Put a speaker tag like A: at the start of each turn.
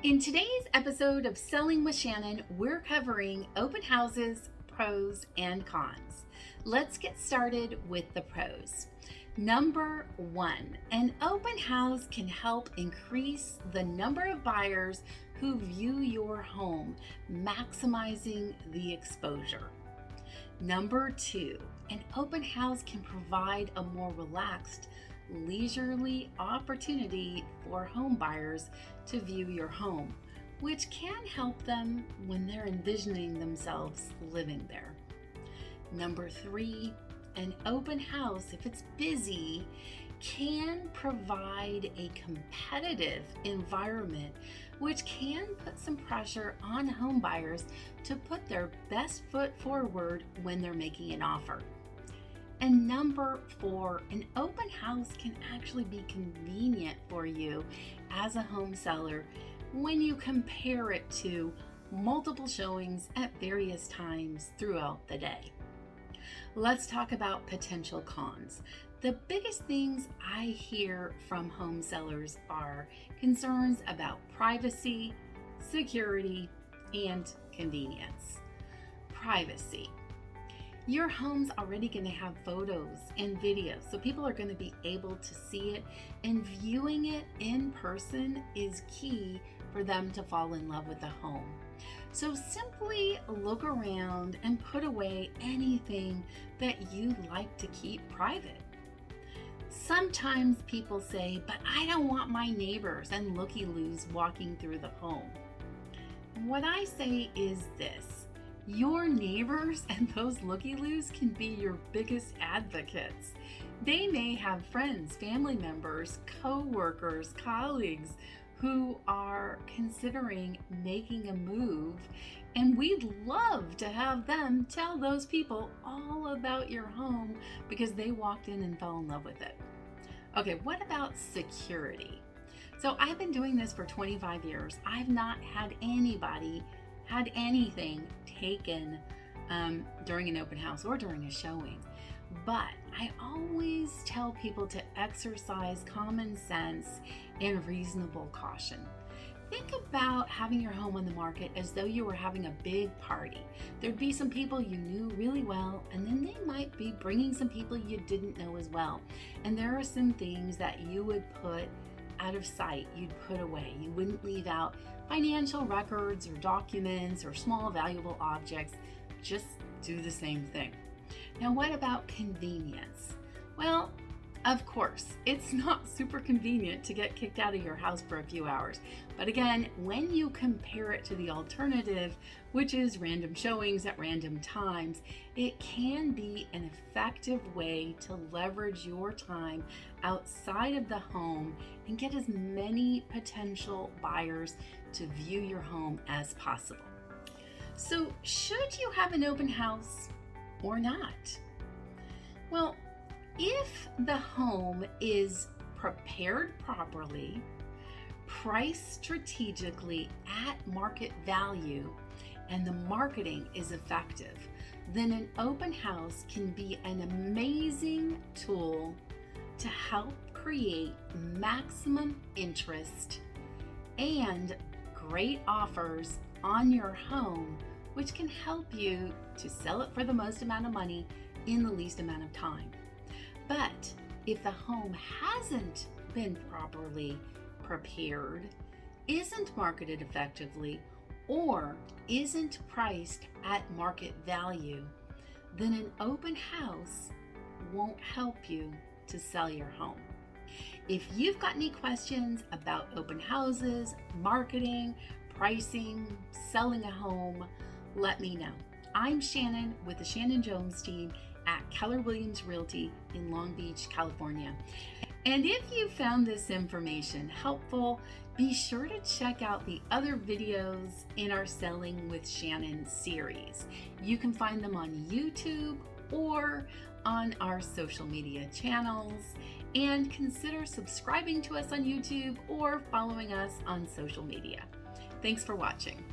A: In today's episode of Selling with Shannon, we're covering open houses, pros and cons. Let's get started with the pros. Number one, an open house can help increase the number of buyers who view your home, maximizing the exposure. Number two, an open house can provide a more relaxed, leisurely opportunity for home buyers to view your home, which can help them when they're envisioning themselves living there. Number three, an open house, if it's busy, can provide a competitive environment, which can put some pressure on home buyers to put their best foot forward when they're making an offer. And number four, an open house can actually be convenient for you as a home seller when you compare it to multiple showings at various times throughout the day. Let's talk about potential cons. The biggest things I hear from home sellers are concerns about privacy, security, and convenience. Privacy. Your home's already going to have photos and videos, so people are going to be able to see it, and viewing it in person is key for them to fall in love with the home. So simply look around and put away anything that you'd like to keep private. Sometimes people say, but I don't want my neighbors and looky-loos walking through the home. What I say is this. Your neighbors and those looky-loos can be your biggest advocates. They may have friends, family members, co-workers, colleagues who are considering making a move, and we'd love to have them tell those people all about your home because they walked in and fell in love with it. Okay, what about security? So I've been doing this for 25 years. I've not had anybody had anything taken during an open house or during a showing. But I always tell people to exercise common sense and reasonable caution. Think about having your home on the market as though you were having a big party. There'd be some people you knew really well, and then they might be bringing some people you didn't know as well. And there are some things that you would put out of sight, you'd put away. You wouldn't leave out financial records or documents or small valuable objects. Just do the same thing. Now, what about convenience? Well, of course, it's not super convenient to get kicked out of your house for a few hours. But again, when you compare it to the alternative, which is random showings at random times, it can be an effective way to leverage your time outside of the home and get as many potential buyers to view your home as possible. So, should you have an open house or not? Well, if the home is prepared properly, priced strategically at market value, and the marketing is effective, then an open house can be an amazing tool to help create maximum interest and great offers on your home, which can help you to sell it for the most amount of money in the least amount of time. But if the home hasn't been properly prepared, isn't marketed effectively, or isn't priced at market value, then an open house won't help you to sell your home. If you've got any questions about open houses, marketing, pricing, selling a home, let me know. I'm Shannon with the Shannon Jones Team at Keller Williams Realty in Long Beach, California. And if you found this information helpful, be sure to check out the other videos in our Selling with Shannon series. You can find them on YouTube or on our social media channels, and consider subscribing to us on YouTube or following us on social media. Thanks for watching.